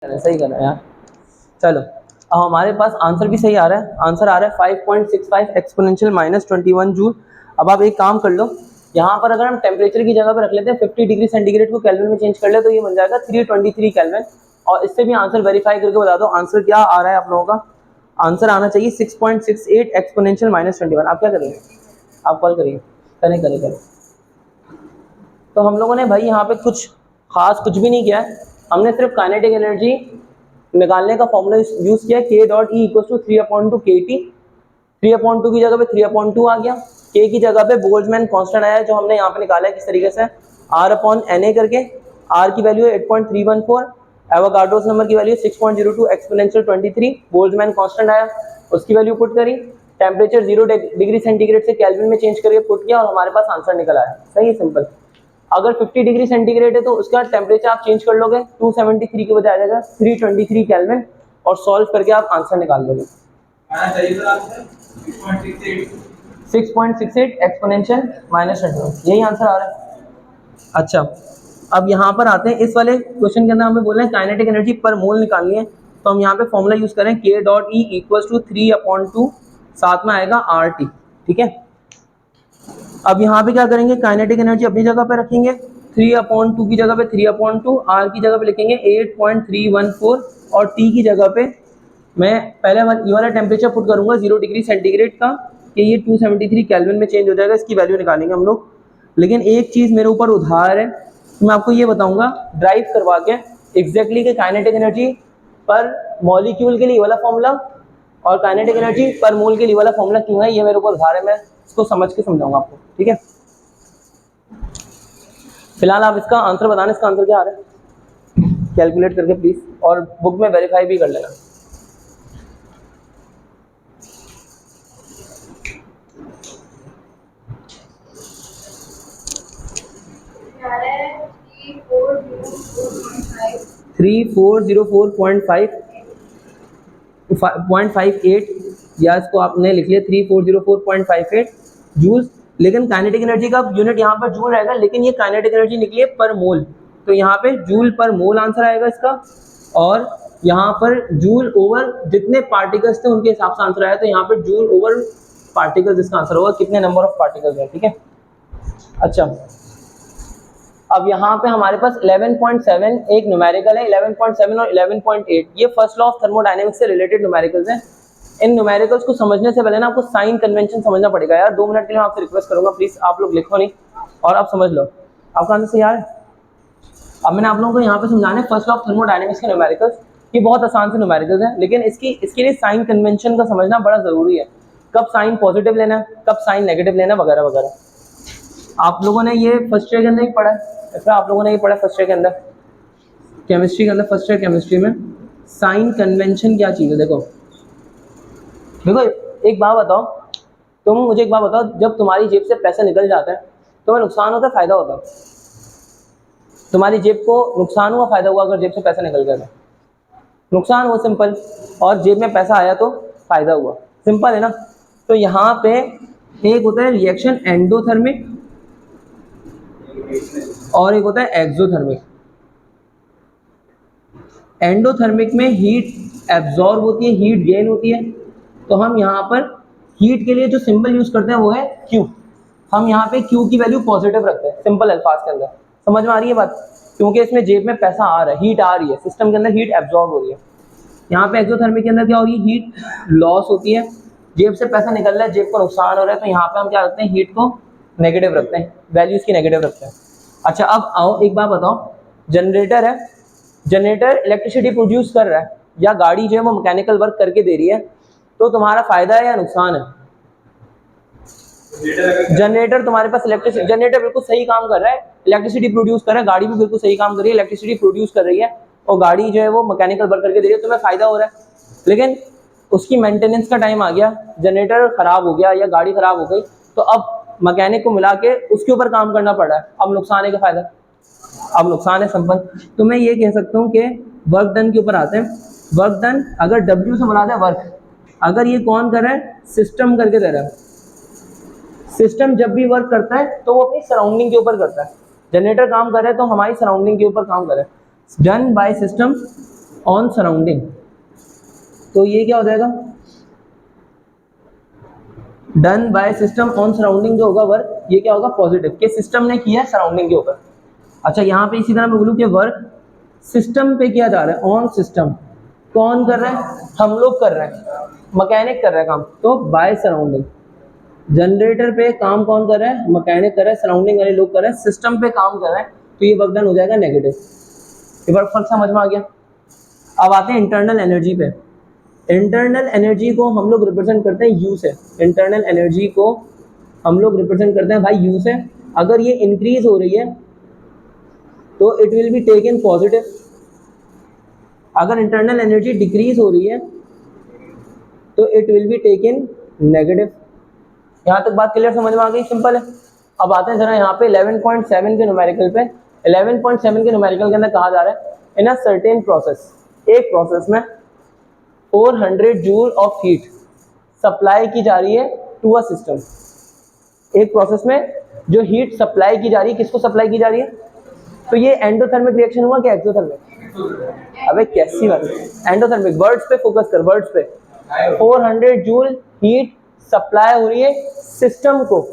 सही कर रहे हैं यार। चलो अब हमारे पास आंसर भी सही आ रहा है। आंसर आ रहा है 5.65 एक्सपोनेंशियल माइनस 21 जूल। अब आप एक काम कर लो, यहाँ पर अगर हम टेम्परेचर की जगह पर रख लेते हैं 50 डिग्री सेंटीग्रेड को केल्विन में चेंज कर ले तो ये बन जाएगा 323 केल्विन। और इससे भी आंसर वेरीफाई करके बता दो आंसर क्या आ रहा है आप लोगों का। आंसर आना चाहिए 6.68 एक्सपोनेंशियल माइनस 21। आप क्या करेंगे? आप कॉल करिए। करें। तो हम लोगों ने भाई यहाँ पे कुछ खास कुछ भी नहीं किया है, हमने सिर्फ काइनेटिक एनर्जी निकालने का फॉर्मूला यूज किया k dot E equal to 3/2 kT। 3/2 की जगह पे 3/2 आ गया, k की जगह पे बोल्ट्जमैन कांस्टेंट आया जो हमने यहाँ पे निकाला है किस तरीके से R/Na करके। R की वैल्यू है 8.314, एवोगाड्रोस नंबर की वैल्यू 6.02 एक्सपोनेंशियल 23, बोल्ट्जमैन कांस्टेंट आया उसकी वैल्यू पुट करी, टेम्परेचर 0 डिग्री सेंटीग्रेड से केल्विन में चेंज करके पुट किया और हमारे पास आंसर निकल आया। सही है, सिंपल। अगर 50 डिग्री सेंटीग्रेड है तो उसका टेम्परेचर आप चेंज कर लोगे 273 के बजाय आ जाएगा 323 केल्विन और सॉल्व करके आप आंसर निकाल लोगे। 6.68 एक्सपोनेंशियल माइनस 21, यही आंसर आ रहा है। अच्छा अब यहाँ पर आते हैं, इस वाले क्वेश्चन के अंदर हमें बोल रहे हैं काइनेटिक एनर्जी पर मोल निकालनी है, तो हम यहाँ पे फॉर्मूला यूज करें k dot E equal to 3/2, साथ में आएगा RT। ठीक है, अब यहाँ पे क्या करेंगे, काइनेटिक एनर्जी अपनी जगह पे रखेंगे, 3/2 की जगह पे 3/2, R की जगह पे लिखेंगे 8.314 और T की जगह पे मैं पहले ये वाला टेम्परेचर पुट करूंगा 0 डिग्री सेंटीग्रेड का कि ये 273 केल्विन में चेंज हो जाएगा, इसकी वैल्यू निकालेंगे हम लोग। लेकिन एक चीज़ मेरे ऊपर उधार है, तो मैं आपको ये बताऊंगा ड्राइव करवा के एग्जैक्टली कि काइनेटिक एनर्जी पर मॉलिक्यूल के लिए वाला फॉर्मूला और काइनेटिक एनर्जी पर मोल के लिए वाला फॉर्मूला क्यों है, ये मेरे ऊपर उधार है, मैं इसको समझ के समझाऊंगा आपको। ठीक है, फिलहाल आप इसका आंसर बताना, इसका आंसर क्या आ रहा है कैलकुलेट करके प्लीज, और बुक में वेरीफाई भी कर लेना। थ्री 404.58 या इसको आपने लिख लिया 3404.58 जूल्स। लेकिन काइनेटिक एनर्जी का यूनिट यहाँ पर जूल रहेगा, लेकिन ये काइनेटिक एनर्जी निकली है पर मोल, तो यहाँ पे जूल पर मोल आंसर आएगा इसका, और यहाँ पर जूल ओवर जितने पार्टिकल्स थे उनके हिसाब से आंसर आया, तो यहाँ पर जूल ओवर पार्टिकल्स इसका आंसर होगा, कितने नंबर ऑफ पार्टिकल्स है। ठीक है, अच्छा अब यहाँ पे हमारे पास 11.7 एक न्यूमेरिकल है, 11.7 और 11.8 ये फर्स्ट लॉ ऑफ थर्मोडायनेमिक्स से रिलेटेड न्यूमेरिकल्स हैं। इन न्यूमेरिकल्स को समझने से पहले ना आपको साइन कन्वेंशन समझना पड़ेगा यार। 2 मिनट के लिए मैं आपसे रिक्वेस्ट करूंगा, प्लीज आप लोग लिखो नहीं और आप समझ लो। आपका आंसर सही आ रहा है? अब मैंने आप लोगों को यहाँ पे समझाना है फर्स्ट लॉ ऑफ थर्मोडायनेमिक्स के न्यूमेरिकल्स। ये बहुत आसान से न्यूमेरिकल्स हैं, लेकिन इसके लिए साइन कन्वेंशन का समझना बड़ा जरूरी है, कब साइन पॉजिटिव लेना है, कब साइन नेगेटिव लेना, वगैरह वगैरह। आप लोगों ने ये फर्स्ट ईयर के अंदर ही पढ़ा है, ऐसा आप लोगों ने ये पढ़ा फर्स्ट ईयर के अंदर केमिस्ट्री के अंदर, फर्स्ट ईयर केमिस्ट्री में साइन कन्वेंशन क्या चीज़ है। देखो एक बात बताओ, तुम मुझे एक बात बताओ, जब तुम्हारी जेब से पैसा निकल जाता है तुम्हें नुकसान होता है फायदा होता है? तुम्हारी जेब को नुकसान हुआ फायदा हुआ अगर जेब से पैसा निकल गया तो? नुकसान हुआ, सिंपल। और जेब में पैसा आया तो फायदा हुआ, सिंपल है ना। तो यहाँ पे एक होता है रिएक्शन एंडोथर्मिक और एक होता है एक्सोथर्मिक। एंडोथर्मिक में हीट एब्जॉर्ब होती है, हीट गेन होती है, तो हम यहाँ पर हीट के लिए जो सिंबल यूज करते हैं वो है Q। हम यहाँ पे Q की वैल्यू पॉजिटिव रखते हैं सिंपल अल्फाज के अंदर। समझ में आ रही है बात? क्योंकि इसमें जेब में पैसा आ रहा है, हीट आ रही है, सिस्टम के अंदर हीट एब्जॉर्ब हो रही है। यहाँ पे एक्सोथर्मिक के अंदर क्या हो रही है, हीट लॉस होती है, जेब से पैसा निकल रहा है, जेब को नुकसान हो रहा है, तो यहाँ पे हम क्या रखते हैं, हीट को नेगेटिव रखते हैं, वैल्यूज की नेगेटिव रखते हैं। अच्छा अब आओ एक बात बताओ, जनरेटर है, जनरेटर इलेक्ट्रिसिटी प्रोड्यूस कर रहा है, या गाड़ी जो है वो मैकेनिकल वर्क करके दे रही है, तो तुम्हारा फायदा है या नुकसान है? जनरेटर तुम्हारे पास इलेक्ट्रिसिटी, जनरेटर बिल्कुल सही काम कर रहा है, इलेक्ट्रिसिटी प्रोड्यूस कर रहा है, गाड़ी भी बिल्कुल सही काम कर रही है, इलेक्ट्रिसिटी प्रोड्यूस कर रही है, और गाड़ी जो है वो मैकेनिकल वर्क करके दे रही है, तुम्हें फायदा हो रहा है। लेकिन उसकी मेंटेनेंस का टाइम आ गया, जनरेटर खराब हो गया या गाड़ी खराब हो गई, तो अब मैकेनिक को मिला के उसके ऊपर काम करना पड़ रहा है, अब नुकसान है का फायदा? अब नुकसान है, सिंपल। तो मैं ये कह सकता हूँ कि वर्क डन के ऊपर आते हैं। वर्क डन अगर W से मुराद है वर्क, अगर ये कौन कर रहा है, सिस्टम करके दे रहा है। सिस्टम जब भी वर्क करता है तो वो अपनी सराउंडिंग के ऊपर करता है। जनरेटर काम कर रहा है तो हमारी सराउंडिंग के ऊपर काम कर रहा है। Done by system on surrounding, तो ये क्या हो जाएगा, done by system on surrounding जो होगा वर्क, ये क्या होगा, पॉजिटिव, कि सिस्टम ने किया सराउंडिंग के ऊपर। अच्छा यहाँ पे इसी तरह मैं बोलूँ कि वर्क सिस्टम पे किया जा रहा है, ऑन सिस्टम, कौन कर रहा है, हम लोग कर रहे हैं, मैकेनिक कर रहा है काम, तो बाय सराउंडिंग। जनरेटर पे काम कौन कर रहा है, मैकेनिक कर रहा है, सराउंडिंग वाले लोग कर रहे हैं, सिस्टम पे काम कर रहे हैं, तो ये वर्क डन हो जाएगा नेगेटिव। ये वर्क फर्क समझ में आ गया। अब आते हैं इंटरनल एनर्जी पे। इंटरनल एनर्जी को हम लोग रिप्रेजेंट करते हैं यू से। इंटरनल एनर्जी को हम लोग रिप्रेजेंट करते हैं भाई यू से। अगर ये इंक्रीज हो रही है तो it will be taken positive, अगर इंटरनल एनर्जी डिक्रीज हो रही है तो it will be taken negative. यहाँ तक बात क्लियर समझ में आ गई, सिंपल है। अब आते हैं जरा यहाँ पे 11.7 के न्यूमेरिकल पे। 11.7 के न्यूमेरिकल के अंदर कहा जा रहा है इन अ सर्टेन प्रोसेस, एक प्रोसेस में 400 जूल ऑफ हीट सप्लाई की जा रही है टू अ सिस्टम। एक प्रोसेस में जो हीट सप्लाई की जा रही है, किसको सप्लाई की जा रही है, तो ये एंडोथर्मिक रिएक्शन हुआ क्या एक्सोथर्मिक? अबे कैसी बात है, एंडोथर्मिक, वर्ड्स पे फोकस कर, वर्ड्स पे। 400 जूल हीट सप्लाई हो रही है सिस्टम को,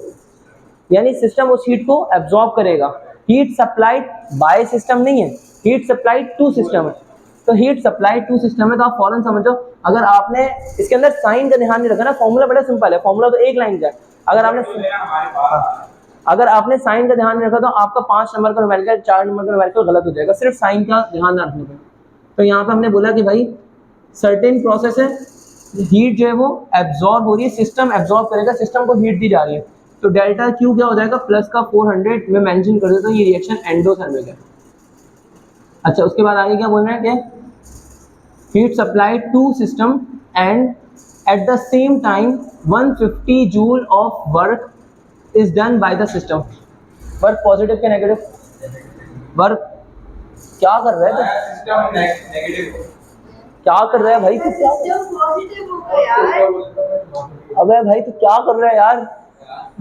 यानी सिस्टम उस हीट को एब्जॉर्ब करेगा। हीट सप्लाइड बाय सिस्टम नहीं है, हीट सप्लाइड टू सिस्टम है। तो हीट सप्लाई टू सिस्टम है, तो आप फौरन समझो। अगर आपने इसके अंदर साइन का ध्यान नहीं रखा ना, फॉर्मूला बड़ा सिंपल है, फॉर्मूला तो एक लाइन का है। अगर आपने साइन का ध्यान नहीं रखा तो आपका 5 नंबर का न्यूमेरिकल 4 नंबर का न्यूमेरिकल गलत हो जाएगा, सिर्फ साइन का ध्यान ना रखने पर। तो यहाँ पे हमने बोला कि भाई सर्टेन प्रोसेस है, हीट जो है वो एब्जॉर्ब हो रही है, सिस्टम एब्जॉर्ब करेगा, सिस्टम को हीट दी जा रही है, तो डेल्टा क्यू क्या हो जाएगा, प्लस का 400 में मेंशन कर देता हूँ, ये रिएक्शन एंडोथर्मिक है। अच्छा उसके बाद आगे क्या बोल रहे हैं कि heat supplied to system and at the same time 150 joule of work is done by the system. Work positive के नेगेटिव, वर्क क्या कर रहा है, सिस्टम नेगेटिव क्या कर रहा है भाई, तू क्या, अबे भाई तू क्या कर रहा है यार,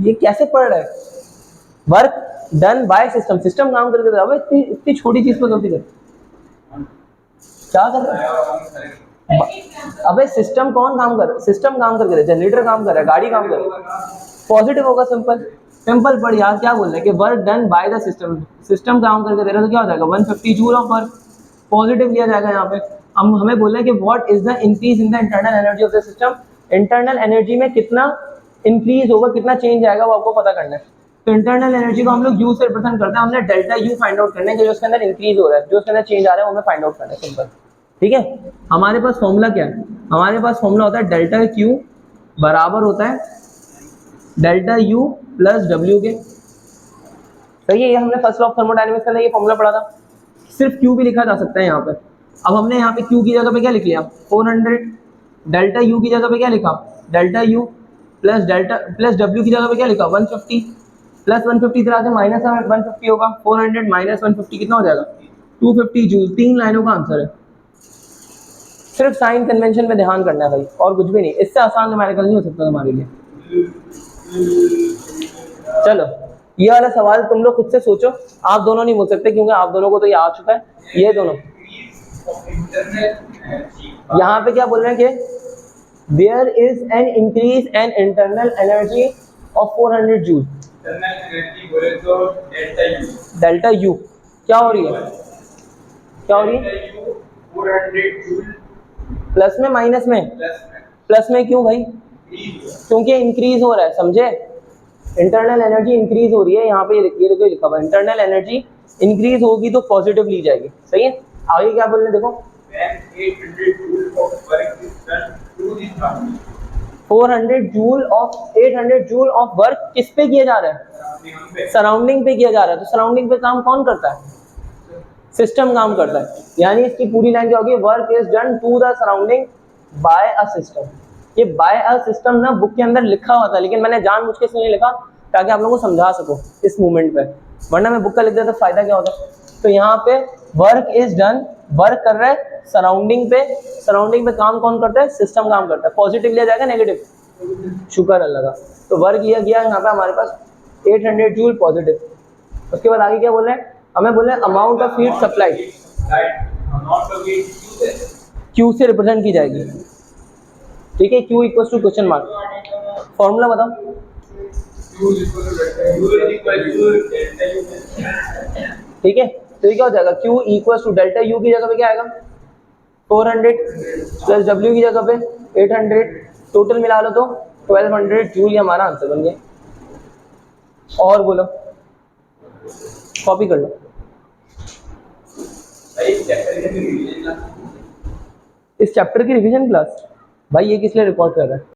ये कैसे पढ़ रहा है, work done by system, system काम करके दे, अबे इतनी छोटी चीज पर गलती कर, क्या कर रहा है, अबे सिस्टम कौन काम कर रहा है, सिस्टम काम करके दे, जनरेटर काम कर रहा है, गाड़ी काम कर रहा है, पॉजिटिव होगा, सिंपल सिंपल पढ़ यार, क्या बोल रहे हैं कि work done by the system, system काम करके दे रहा है, तो क्या हो जाएगा 150 जूल ऑफ वर्क, पॉजिटिव लिया जाएगा यहाँ पे। हम हमें बोल रहे हैं कि what is the increase in the internal energy of the system, internal energy में कितना इंक्रीज होगा, कितना चेंज आएगा, वो आपको पता करना है। तो इंटरनल एनर्जी को हम लोग यू से रिप्रेजेंट करते हैं, हमने डेल्टा यू फाइंड आउट करना है कि जो उसके अंदर इंक्रीज हो रहा है, जो उसके अंदर चेंज आ रहा है, वो हमें फाइंड आउट करना है, सिंपल, ठीक है। हमारे पास फॉर्मूला क्या है, हमारे पास फॉर्मूला होता है डेल्टा क्यू बराबर होता है डेल्टा यू प्लस डब्ल्यू के, सही है। ये हमने फर्स्ट लॉ ऑफ थर्मोडायनेमिक्स के अंदर ये फॉर्मूला पढ़ा था। सिर्फ क्यू भी लिखा जा सकता है यहाँ पे। अब हमने यहाँ पे क्यू की जगह पे क्या लिख लिया 400, डेल्टा यू की जगह पे क्या लिखा डेल्टा यू प्लस डब्ल्यू की जगह पे क्या लिखा 150 प्लस 150 इधर आके माइनस 150 होगा, 400 माइनस 150 कितना हो जाएगा 250 जूल। 3 लाइनों का आंसर है। सिर्फ साइन कन्वेंशन में ध्यान करना है भाई, और कुछ भी नहीं, इससे आसान न्यूमेरिकल नहीं हो सकता तुम्हारे लिए। चलो ये वाला सवाल तुम लोग खुद से सोचो, आप दोनों नहीं बोल सकते क्योंकि आप दोनों को तो ये आ चुका है, ये दोनों। यहाँ पे क्या बोल रहे हैं कि there is an increase an internal energy of 400 joule, delta U क्या हो रही है, क्या हो रही है 400 जूल प्लस में माइनस में, प्लस में क्यों भाई, क्योंकि इंक्रीज हो रहा है, समझे, इंटरनल एनर्जी इंक्रीज हो रही है। यहाँ पे ये देखो लिखा हुआ है इंटरनल एनर्जी इंक्रीज होगी तो पॉजिटिव ली जाएगी, सही है। आगे क्या बोल रहे देखो 400 joule of 800 joule of work किस पे किया जा रहा है, सराउंडिंग पे किया जा रहा है। तो सराउंडिंग पे काम कौन करता है, सिस्टम काम करता है। यानी इसकी पूरी लाइन क्या होगी, work is done to the surrounding by a system. ये बाय अ सिस्टम ना बुक के अंदर लिखा हुआ था, लेकिन मैंने जानबूझ के इसलिए लिखा ताकि आप लोगों को समझा सको इस मूवमेंट पे, वरना मैं बुक का लिख देता तो फायदा क्या होता। तो यहाँ पे वर्क इज डन, वर्क कर रहा है सराउंडिंग पे, सराउंडिंग पे काम कौन करता है, सिस्टम काम करता है। पॉजिटिव लिया जाएगा नेगेटिव, शुक्र अल्लाह का। तो वर्क लिया गया यहाँ पे हमारे पास 800 जूल पॉजिटिव। उसके बाद आगे क्या बोल रहे हैं, हमें बोल रहे हैं amount of heat supply, Q से रिप्रेजेंट की जाएगी, ठीक है। Q equal to question mark, formula बताओ। ठीक है, तो ये क्या हो जाएगा, Q equal to delta U की जगह पे क्या आएगा 400 प्लस डब्ल्यू की जगह पे 800, टोटल मिला लो तो 1200 जूल, ये हमारा आंसर बन गया। और बोलो, कॉपी कर लो। इस चैप्टर की रिवीजन क्लास, भाई ये किस लिए रिकॉर्ड कर रहा है?